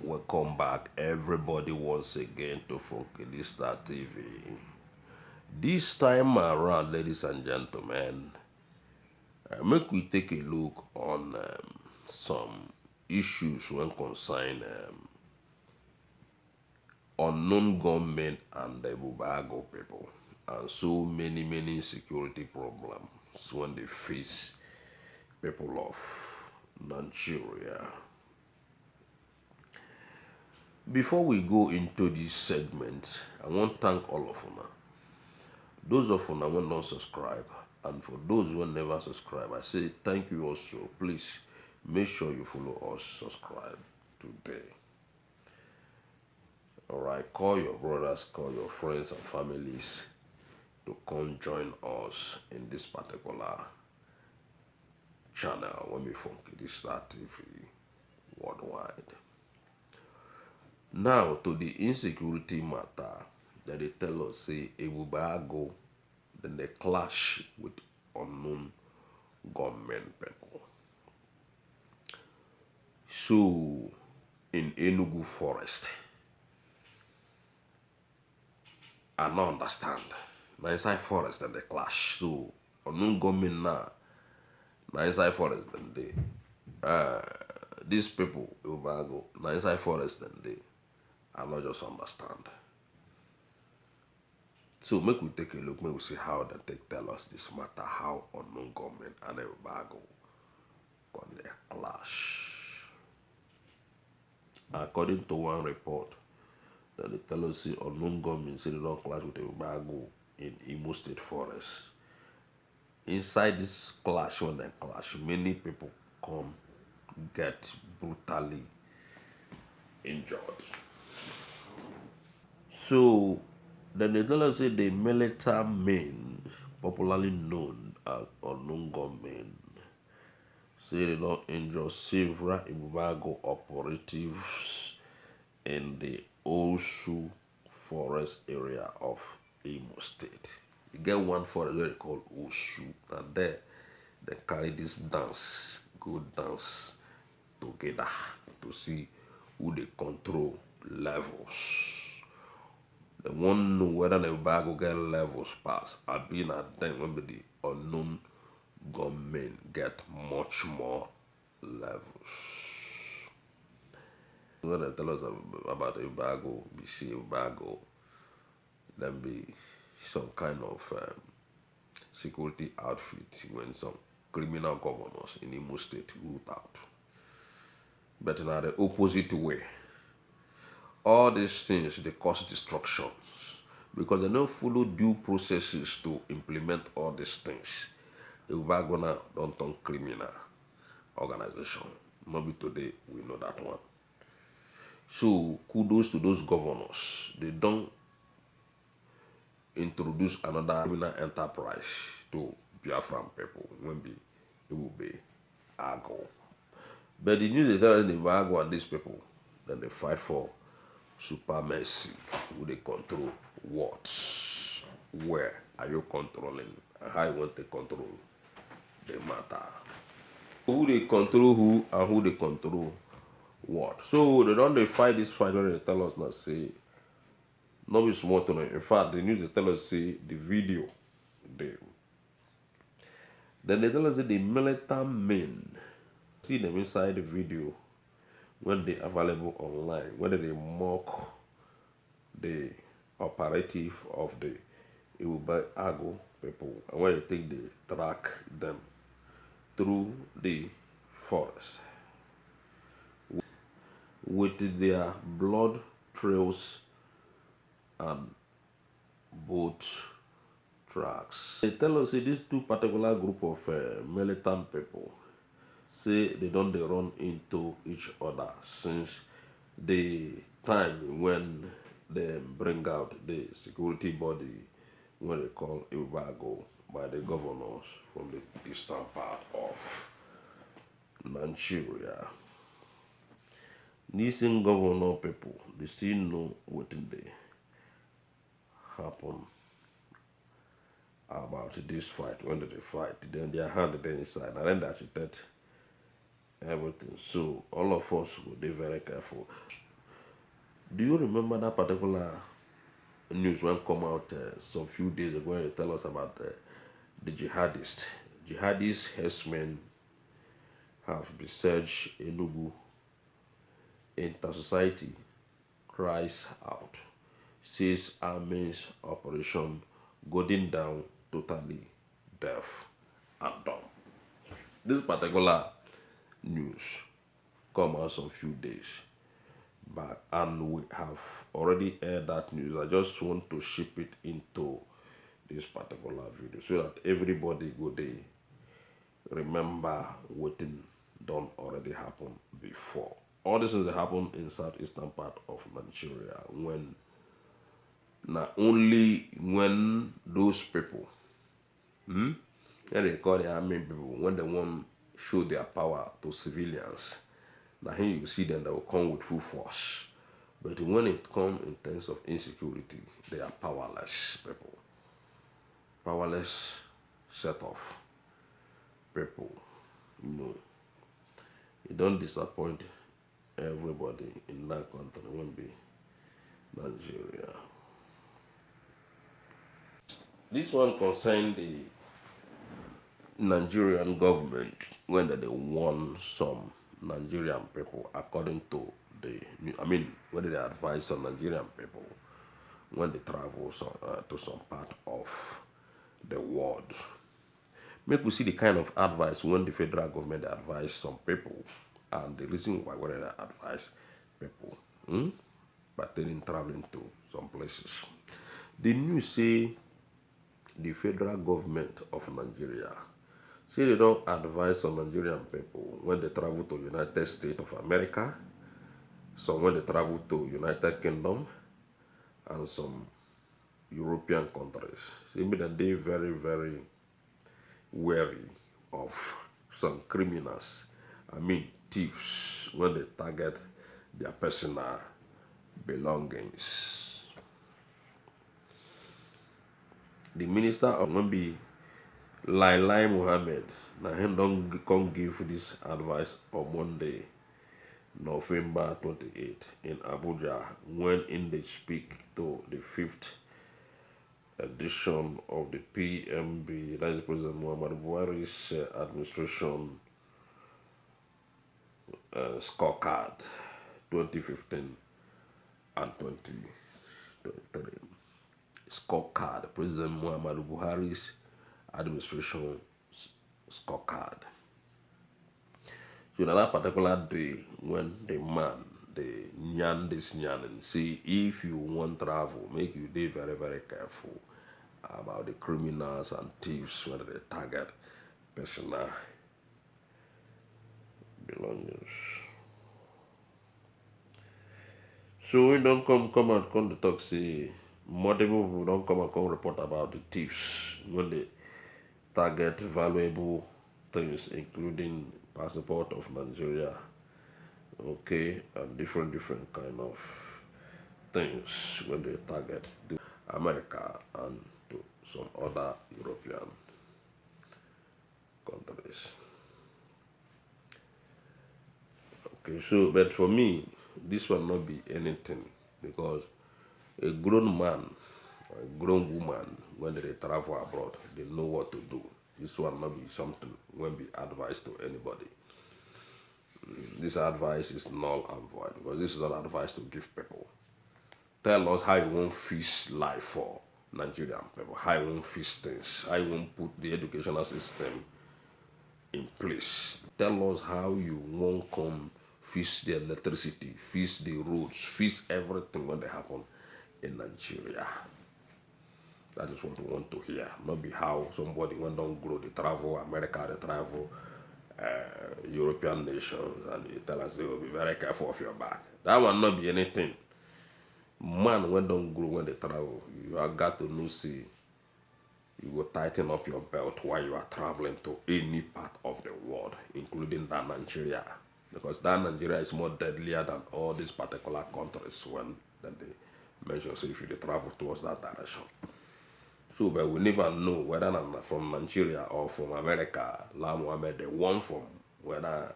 Welcome back, everybody, once again to Funkilista TV. This time around, ladies and gentlemen, make we take a look on some issues when concern unknown gunmen and the Ebubeagu people, and so many security problems when they face people of Nigeria. Before we go into this segment, I want to thank all of you. Those of you who don't subscribe, and for those who never subscribe, I say thank you also. Please make sure you follow us, subscribe today. Alright, call your brothers, call your friends and families to come join us in this particular channel when we Funkilista TV worldwide. Now to the insecurity matter that they tell us say Ebubeagu, then they clash with unknown gunmen people. So in Enugu forest, I don't understand. Now inside forest and they clash. So unknown gunmen now inside forest then these people Ebubeagu now inside forest then they I not just understand. So make we take a look, make we see how they take tell us this matter, how unknown gunmen and Ebubeagu got their clash. According to one report, that they tell us say unknown gunmen say they don't clash with Ebubeagu in Imo State Forest. Inside this clash, when they clash, many people come get brutally injured. So then they tell us say the military men, popularly known as unknown gunmen, say they don't injure several Ebubeagu operatives in the Osu forest area of Imo State. You get one forest where they call Osu, and there they carry this dance, go dance together to see who they control levels. They want to know whether the Ebubeagu get levels pass. I've been at them when the unknown gunmen get much more levels. When they tell us about Ebubeagu, we see Ebubeagu, then be some kind of security outfit when some criminal governors in Imo State root out. But in the opposite way, all these things they cause destructions because they don't follow due processes to implement all these things. Ebubeagu now don't turn criminal organization. Maybe today we know that one. So kudos to those governors. They don't introduce another criminal enterprise to Biafran people when Ebubeagu. But the news they tell us Ebubeagu and these people, then they fight for supremacy, who they control what, where are you controlling, and how you want to control the matter. Who they control who and who they control what. So they don't fight this fight when they tell us not say not be small to know. In fact, the news they tell us say the video then they tell us that the military men see them inside the video when they available online, whether they mock the operative of the Ebubeagu people and when they think they track them through the forest with their blood trails and boat tracks. They tell us say these two particular group of militant people say they don't they run into each other since the time when they bring out the security body when they call Ebubeagu by the governors from the eastern part of Nigeria. These governor people, they still know what they happen about this fight. When did they fight? Then their hand then inside. And then that you everything. So all of us will be very careful. Do you remember that particular news when come out some few days ago when they tell us about the jihadists? Jihadist herdsmen have besieged Enugu. Inter-society cries out, says army's operation going down totally deaf and dumb. This particular news come out some few days back, and we have already aired that news. I just want to ship it into this particular video so that everybody go there remember what done already happened before. All this has happened in southeastern part of Nigeria when not only when those people, and they call the army people, when they want show their power to civilians, now here you see them, they will come with full force. But when it comes in terms of insecurity, they are powerless people. Powerless set of people. You know, you don't disappoint everybody in that country, it won't be Nigeria. This one concerned the Nigerian government when they warn some Nigerian people according to when they advise some Nigerian people when they travel to some part of the world. Make we see the kind of advice when the federal government advise some people and the reason why they advise people pertaining traveling to some places. The news say the federal government of Nigeria say they don't advise some Nigerian people when they travel to United States of America, some when they travel to United Kingdom, and some European countries. Say that they very, very wary of some criminals, thieves, when they target their personal belongings. The minister of Maybe Lai Mohammed, now him don't come give this advice on Monday, November 28 in Abuja, when in they speak to the 5th edition of the PMB, that is President Muhammad Buhari's administration scorecard 2015 and 2023. Scorecard, President Muhammad Buhari's administration scorecard. So on that particular day, when the man, the nyan this nyan and say, if you want travel, make you be very, very careful about the criminals and thieves when they target personal belongings. So we don't come and come to talk, say, multiple people don't come and come report about the thieves when they target valuable things, including passport of Nigeria, okay, and different kind of things when they target to America and to some other European countries. Okay, so but for me, this will not be anything because a grown man or a grown woman when they travel abroad, they know what to do. This will not be something when be advised to anybody. This advice is null and void because this is not advice to give people. Tell us how you want fix life for Nigerian people, how you want fix things, how you want put the educational system in place. Tell us how you want come fix the electricity, fix the roads, fix everything when they happen in Nigeria. That is what we want to hear. Not be how somebody went down grow, they travel, America, they travel, European nations, and you tell us they will be very careful of your back. That will not be anything. Man, when don't grow when they travel, you have got to know, see, you will tighten up your belt while you are traveling to any part of the world, including that Nigeria. Because that Nigeria is more deadlier than all these particular countries when they mention, so if you travel towards that direction. So, but we never know whether from Nigeria or from America, La Mohammed, the one from whether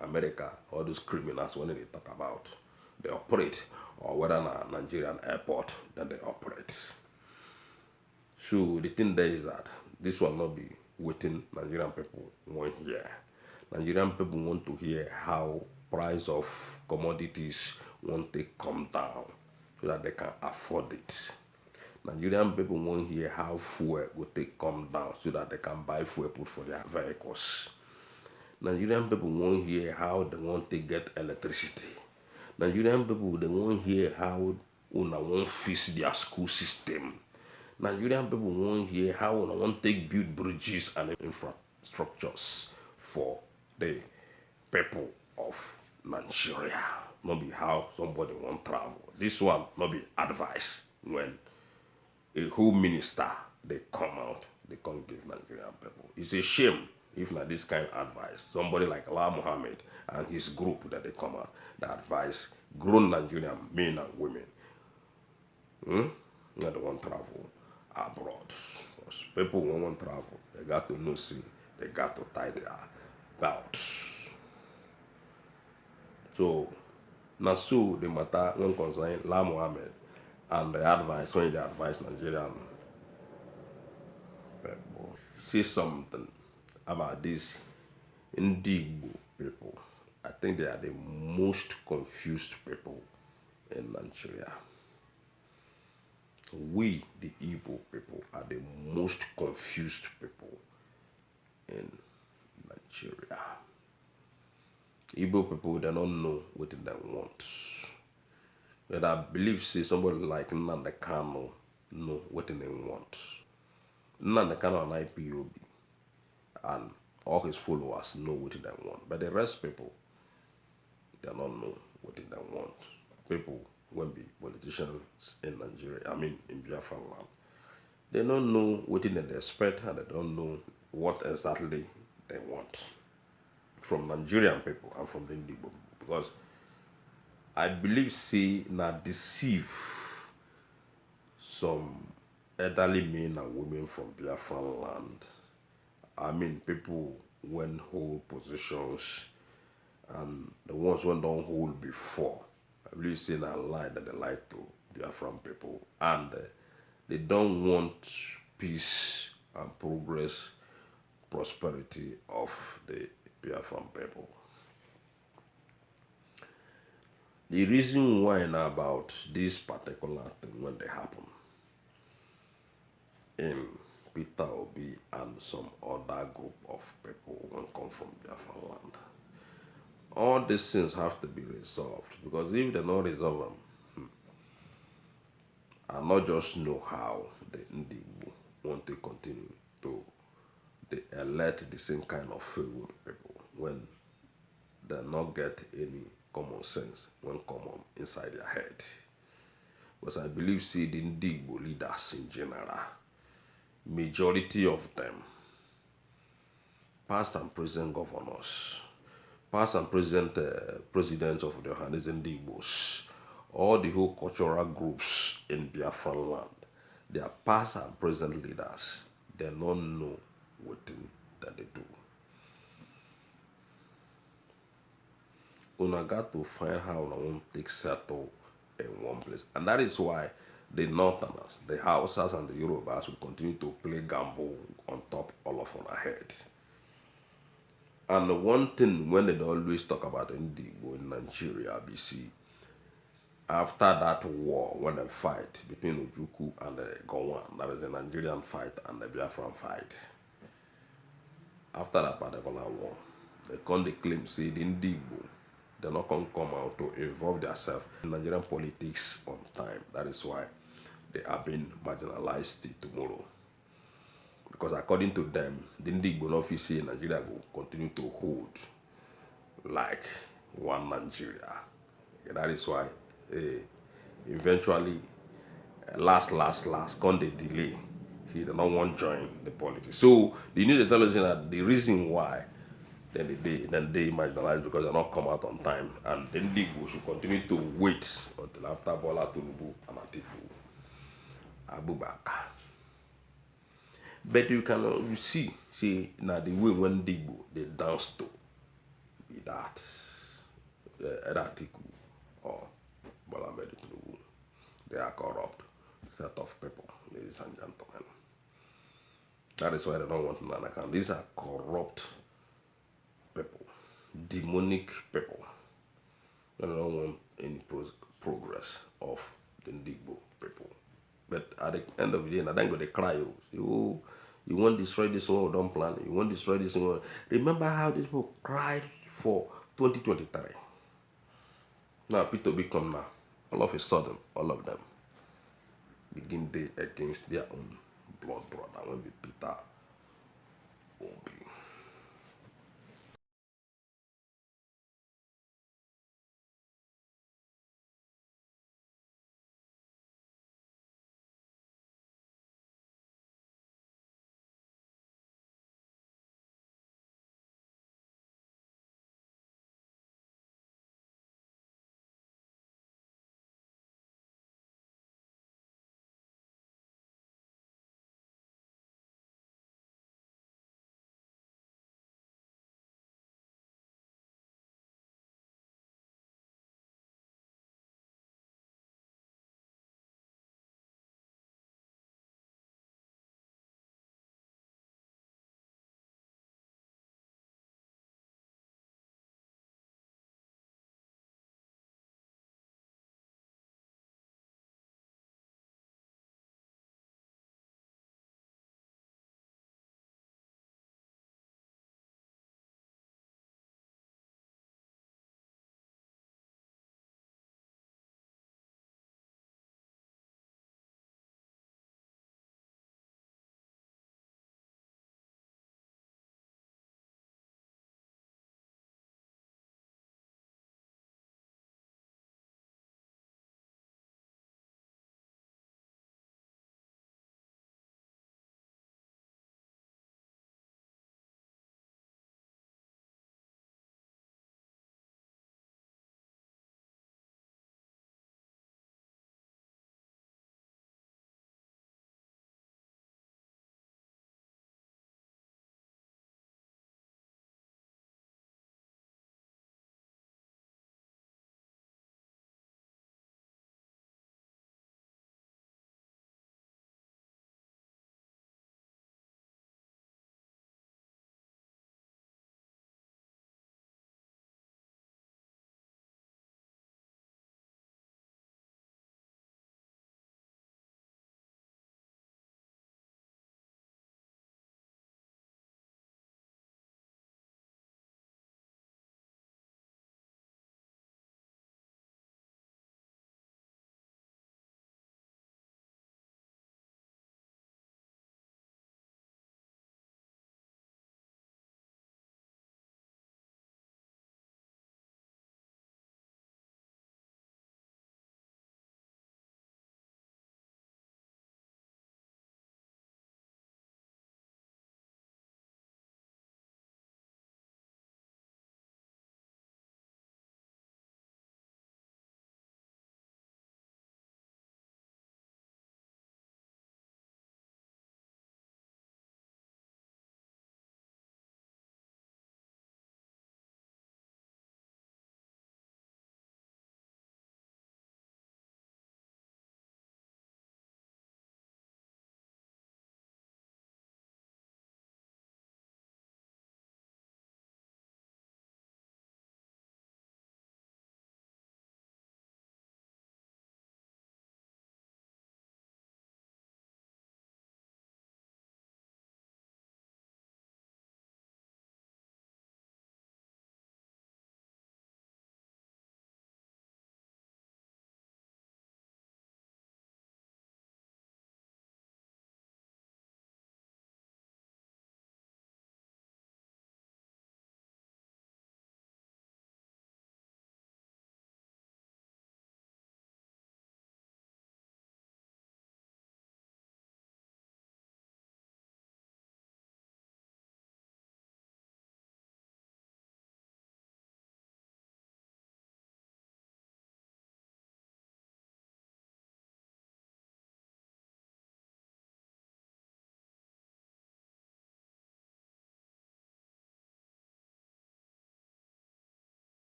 America, all those criminals when they talk about, they operate, or whether na Nigerian airport that they operate. So the thing there is that this will not be waiting Nigerian people want hear. Nigerian people want to hear how price of commodities want to come down so that they can afford it. Nigerian people want hear how fuel will take come down so that they can buy fuel put for their vehicles. Nigerian people won't hear how they want to get electricity. Nigerian people, they won't hear how una won't fix their school system. Nigerian people won't hear how una want to build bridges and infrastructures for the people of Nigeria. Not be how somebody want travel. This one not be advice when a whole minister they come out, they can't give Nigerian people. It's a shame if not this kind of advice. Somebody like Allah Muhammad and his group that they come out, that advise grown Nigerian men and women. Not the one travel abroad. Because people who want travel, they got to know see, they got to tie their belts. So now so the matter when concern La Muhammad and the advice when they advise Nigerian people. Say something about these Igbo people. I think they are the most confused people in Nigeria. We, the Igbo people, are the most confused people in Nigeria. Igbo people, they don't know what they want. But I believe, say, somebody like Nnamdi Kanu know what they want. Nnamdi Kanu and IPOB and all his followers know what they want. But the rest people, they don't know what they want. People won't be politicians in Nigeria, I mean in Biafra land. They don't know what they expect and they don't know what exactly they want from Nigerian people and from the Igbo. Because I believe say na deceive some elderly men and women from Biafra land. I mean people when hold positions and the ones who don't hold before. I believe say na lie that they lie to Biafran people and they don't want peace and progress, prosperity of the Biafran people. The reason why now about this particular thing when they happen in Peter Obi and some other group of people when come from Biafran land. All these things have to be resolved because if they don't resolve them, I not just know how the Igbo want to continue to they elect the same kind of failed people when they not get any common sense when common inside their head. Because I believe see the Igbo leaders in general, majority of them, past and present governors, past and present presidents of the Johannes and Igbos, all the whole cultural groups in Biafran land, they are past and present leaders. They don't know what that they do. Una got to find how una want take settle in one place. And that is why the Northerners, the Hausas and the Yorubas will continue to play gamble on top all of our head. And the one thing when they always talk about Indigo in Nigeria, BC, after that war, when they fight between Ojukwu and the Gunman, that is the Nigerian fight and the Biafran fight. After that particular war, they come they claim, say, the Indigo, they're not going to come out to involve themselves in Nigerian politics on time. That is why they are being marginalized till tomorrow. Because according to them, the Igbo office in Nigeria will continue to hold like one Nigeria. That is why eventually, last, come they delay. See, they don't want to join the politics. So the news tell us that the reason why then they marginalize because they're not come out on time, and then the Igbo should continue to wait until after Bola Tinubu and Atiku Abubakar. But you can see now the way when Digbo they dance to be that Atiku or Ahmed Tinubu. They are corrupt set of people, ladies and gentlemen. That is why they don't want an account. These are corrupt people, demonic people. They don't want any progress of the Ndigbo people. But at the end of the day, I don't go to cry. You want to destroy this world, don't plan. You want to destroy this world. Remember how these people cried for 2023. Now, Peter become now. All of a sudden, all of them begin day against their own blood brother when we Peter Obi.